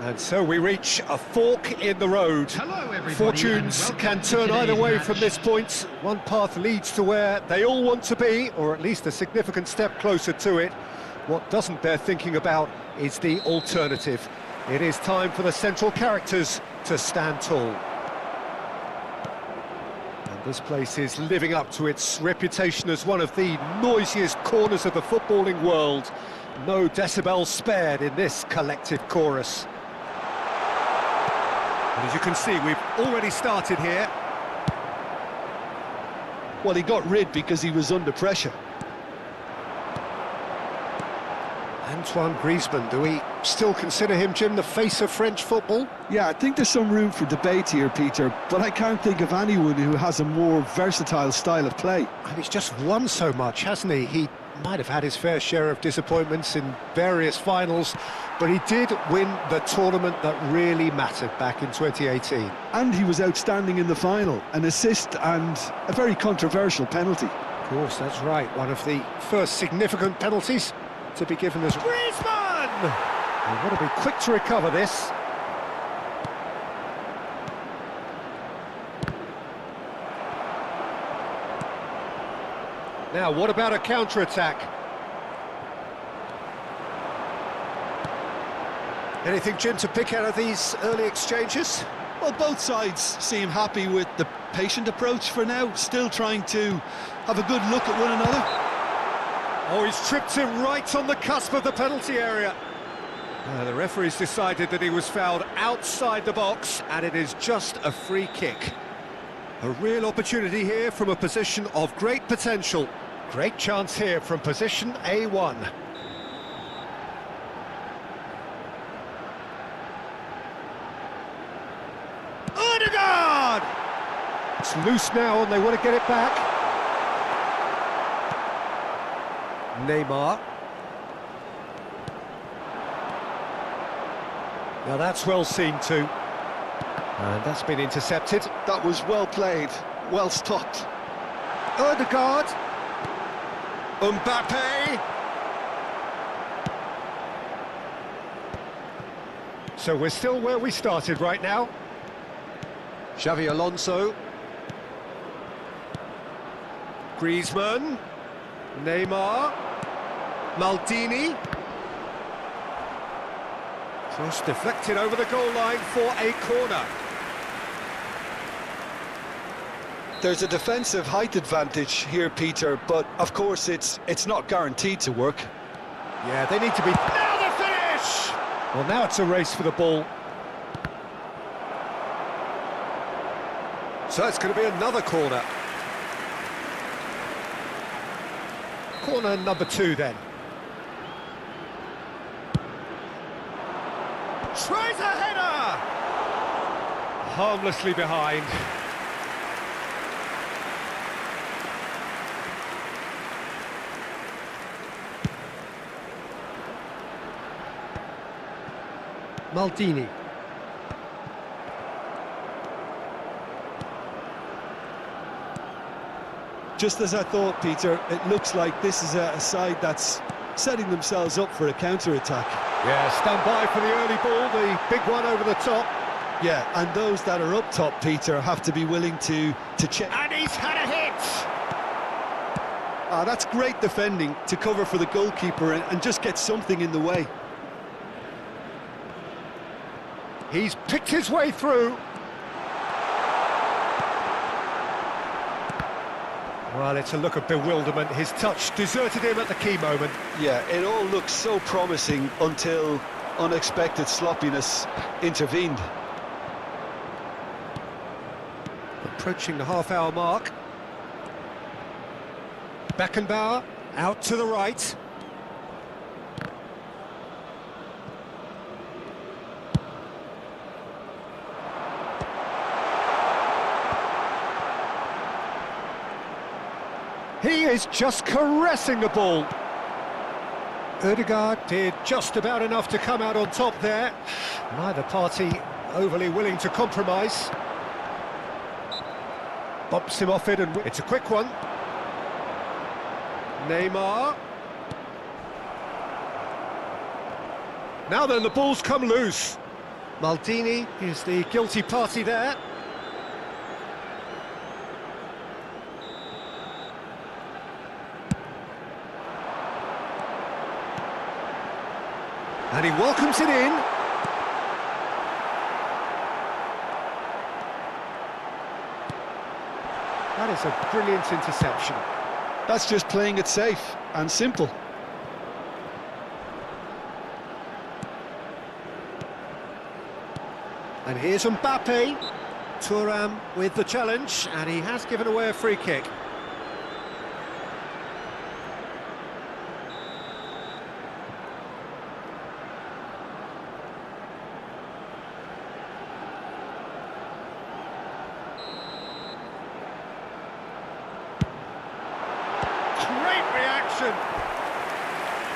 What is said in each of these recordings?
And so we reach a fork in the road. Hello, everybody, Fortunes can turn either way from this point. One path leads to where they all want to be, or at least a significant step closer to it. What doesn't bear thinking about is the alternative. It is time for the central characters to stand tall. And this place is living up to its reputation as one of the noisiest corners of the footballing world. No decibels spared in this collective chorus. And as you can see, we've already started here. Well, he got rid because he was under pressure. Antoine Griezmann, do we still consider him, Jim, the face of French football? Yeah, I think there's some room for debate here, Peter, but I can't think of anyone who has a more versatile style of play. And he's just won so much, hasn't he? He might have had his fair share of disappointments in various finals, but he did win the tournament that really mattered back in 2018. And he was outstanding in the final, an assist and a very controversial penalty. Of course, that's right, one of the first significant penalties to be given as Griezmann! And want to be quick to recover this. Now, what about a counter-attack? Anything, Jim, to pick out of these early exchanges? Well, both sides seem happy with the patient approach for now, still trying to have a good look at one another. Oh, he's tripped him right on the cusp of the penalty area. The referee's decided that he was fouled outside the box, and it is just a free kick. A real opportunity here from a position of great potential. Great chance here from position A1. Odegaard! It's loose now and they want to get it back. Neymar. Now that's well seen too. And that's been intercepted. That was well played, well stopped. Odegaard. Mbappe. So we're still where we started right now. Xavi Alonso. Griezmann. Neymar. Maldini. Cross deflected over the goal line for a corner. There's a defensive height advantage here, Peter, but of course it's not guaranteed to work. Yeah, they need to be... Now the finish! Well, now it's a race for the ball. So it's going to be another corner. Corner number 2 then. Tries a header! Harmlessly behind. Maldini. Just as I thought, Peter, it looks like this is a side that's setting themselves up for a counter-attack. Yeah, stand by for the early ball, the big one over the top. Yeah, and those that are up top, Peter, have to be willing to check. And he's had a hit! That's great defending to cover for the goalkeeper and just get something in the way. He's picked his way through. Well, it's a look of bewilderment. His touch deserted him at the key moment. Yeah, it all looked so promising until unexpected sloppiness intervened. Approaching the half-hour mark. Beckenbauer out to the right. He is just caressing the ball. Odegaard did just about enough to come out on top there. Neither party overly willing to compromise. Bumps him off it, and it's a quick one. Neymar. Now then, the ball's come loose. Maldini is the guilty party there. And he welcomes it in. That is a brilliant interception. That's just playing it safe and simple. And here's Mbappe. Thuram with the challenge, and he has given away a free kick. Great reaction!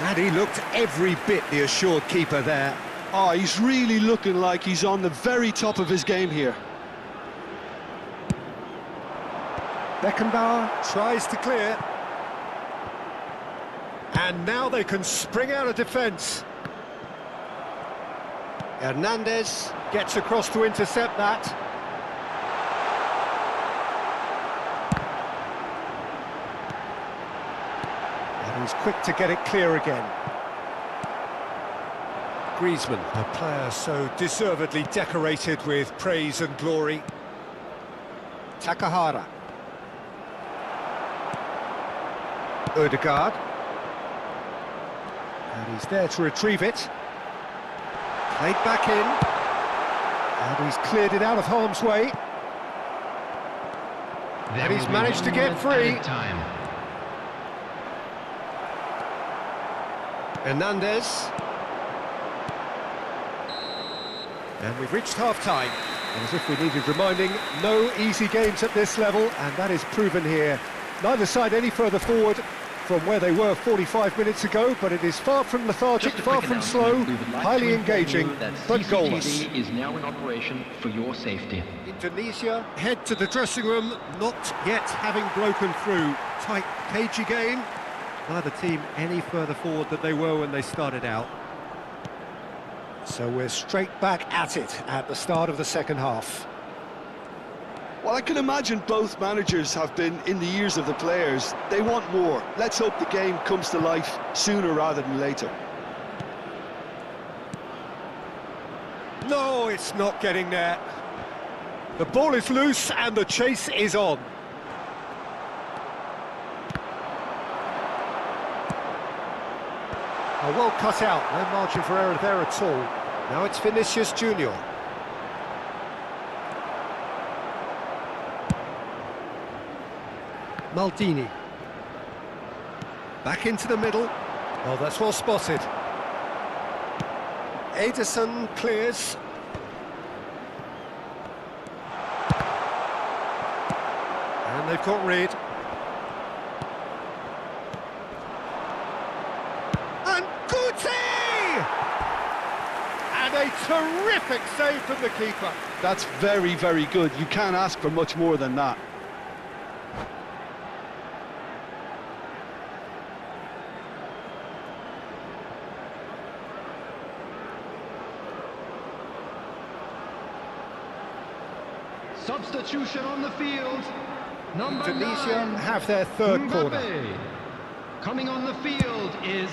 And he looked every bit the assured keeper there. Oh, he's really looking like he's on the very top of his game here. Beckenbauer tries to clear. And now they can spring out of defence. Hernandez gets across to intercept that. And he's quick to get it clear again. Griezmann, a player so deservedly decorated with praise and glory. Takahara. Ødegaard. And he's there to retrieve it. Played back in. And he's cleared it out of harm's way. And he's managed to get free. Hernandez. And we've reached half-time. And as if we needed reminding, no easy games at this level, and that is proven here. Neither side any further forward from where they were 45 minutes ago, but it is far from lethargic, far from slow, highly engaging, but goalless. is now in operation for your safety. Indonesia head to the dressing room, not yet having broken through. Tight, cagey game. Neither team any further forward than they were when they started out. So we're straight back at it at the start of the second half. Well, I can imagine both managers have been in the ears of the players. They want more. Let's hope the game comes to life sooner rather than later. No, it's not getting there. The ball is loose and the chase is on. Oh, well cut out, no margin for error there at all. Now it's Vinicius Junior. Maldini. Back into the middle. Oh, that's well spotted. Ederson clears. And they've got rid. And Guti! And a terrific save from the keeper. That's very, very good. You can't ask for much more than that. Substitution on the field. Number Indonesia 9, have their third Mbappe. corner. Coming on the field is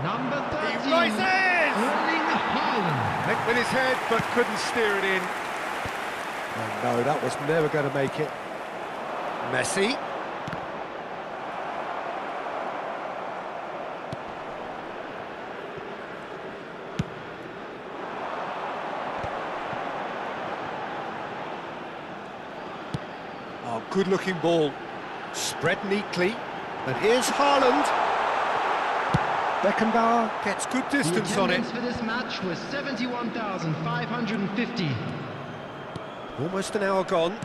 number 13. He rises! Erling Haaland. Hit with his head, but couldn't steer it in. Oh no, that was never going to make it. Messi. Oh, good-looking ball. Spread neatly. And here's Haaland. Beckenbauer gets good distance on it. The attendance for this match was 71,550. Almost an hour gone.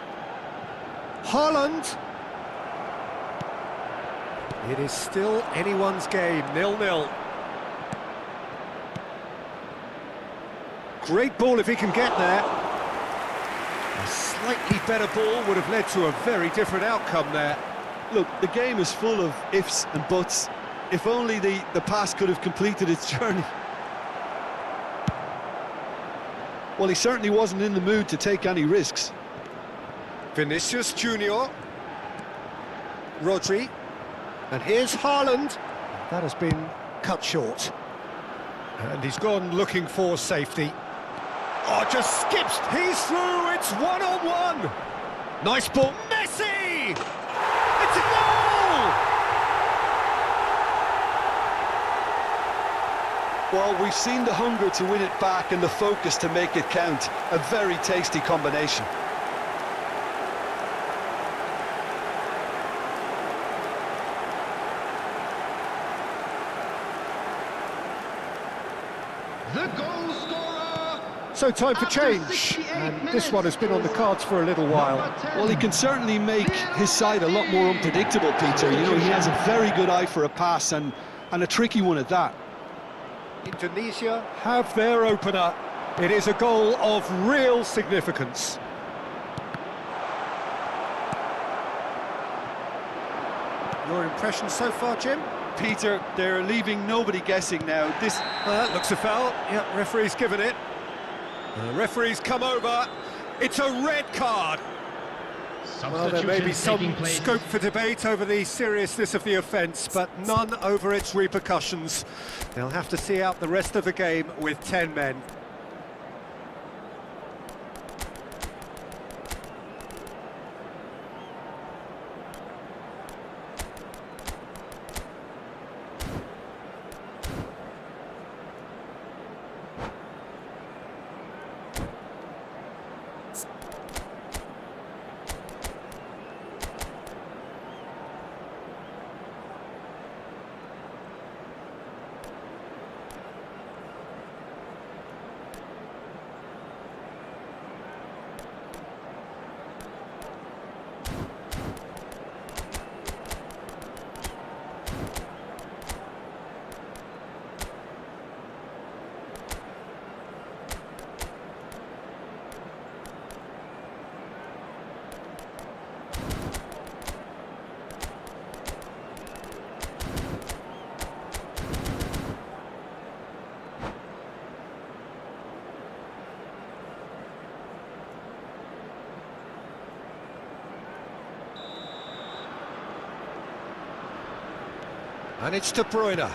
Haaland. It is still anyone's game, 0-0. Great ball if he can get there. A slightly better ball would have led to a very different outcome there. Look, the game is full of ifs and buts. If only the pass could have completed its journey. Well, he certainly wasn't in the mood to take any risks. Vinicius Junior. Rodri. And here's Haaland. That has been cut short. And he's gone looking for safety. Oh, just skips. He's through. It's one-on-one. Nice ball. Messi! It's a goal! Well, we've seen the hunger to win it back and the focus to make it count. A very tasty combination. The goal scorer. So time for After change, 68 and this one has been on the minutes, cards for a little while. Number 10. Well, he can certainly make his side a lot more unpredictable, Peter. You know, he has a very good eye for a pass and a tricky one at that. Indonesia have their opener. It is a goal of real significance. Your impression so far, Jim? Peter, they're leaving nobody guessing now. This Looks a foul. Yeah, referee's given it. The referee's come over. It's a red card. Well, there may be some scope for debate over the seriousness of the offence, but none over its repercussions. They'll have to see out the rest of the game with 10 men. And it's De Bruyne.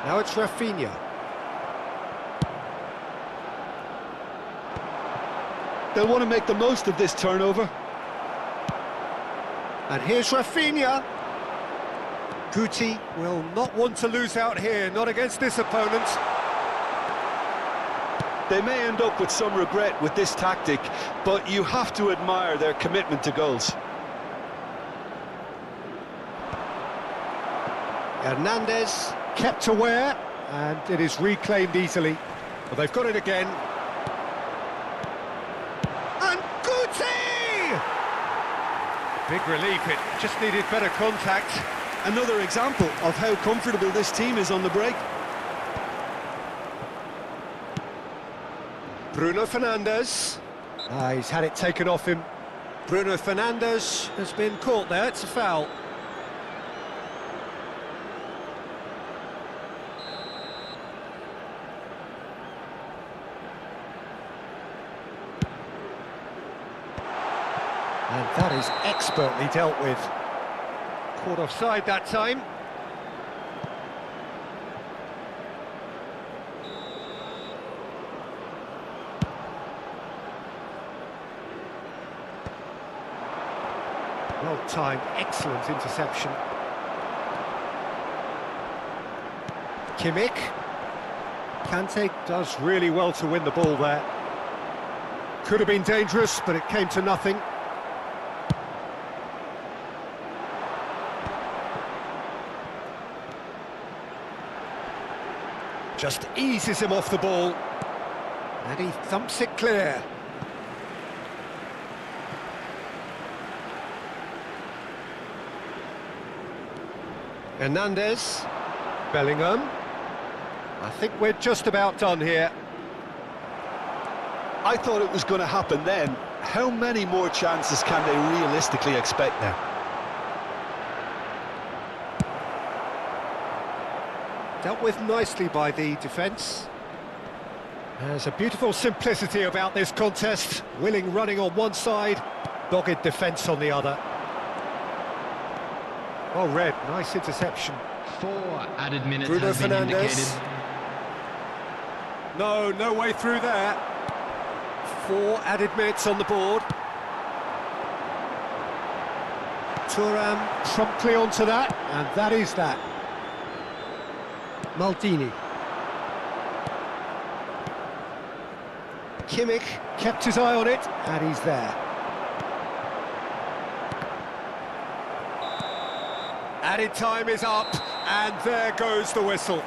Now it's Rafinha. they'll want to make the most of this turnover. And here's Rafinha. Guti will not want to lose out here, not against this opponent. They may end up with some regret with this tactic, but you have to admire their commitment to goals. Hernandez kept aware, and it is reclaimed easily. But they've got it again. And Guti! Big relief, it just needed better contact. Another example of how comfortable this team is on the break. Bruno Fernandes. He's had it taken off him. Bruno Fernandes has been caught there, it's a foul. And that is expertly dealt with. Caught offside that time. Well timed, excellent interception. Kimmich. Kante does really well to win the ball there. Could have been dangerous, but it came to nothing. Just eases him off the ball. And he thumps it clear. Hernandez, Bellingham. I think we're just about done here. I thought it was going to happen then. How many more chances can they realistically expect now? Dealt with nicely by the defence. There's a beautiful simplicity about this contest. Willing running on one side, dogged defence on the other. Well read, nice interception. 4 added minutes Bruno have been indicated. Fernandes. No way through there. 4 added minutes on the board. Thuram promptly onto that, and that is that. Maldini. Kimmich kept his eye on it, and he's there. Added time is up, and there goes the whistle.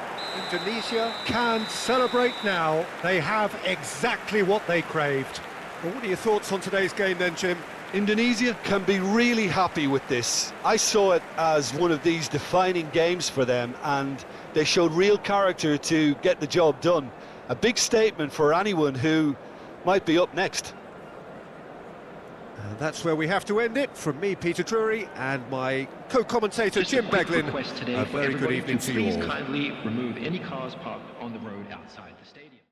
Indonesia can celebrate now. They have exactly what they craved. Well, what are your thoughts on today's game then, Jim? Indonesia can be really happy with this. I saw it as one of these defining games for them, and they showed real character to get the job done. A big statement for anyone who might be up next. And that's where we have to end it. From me, Peter Drury, and my co-commentator, Just Jim a quick Beglin. request today A for very good everybody evening to you please all. kindly remove any cars parked on the road outside the stadium.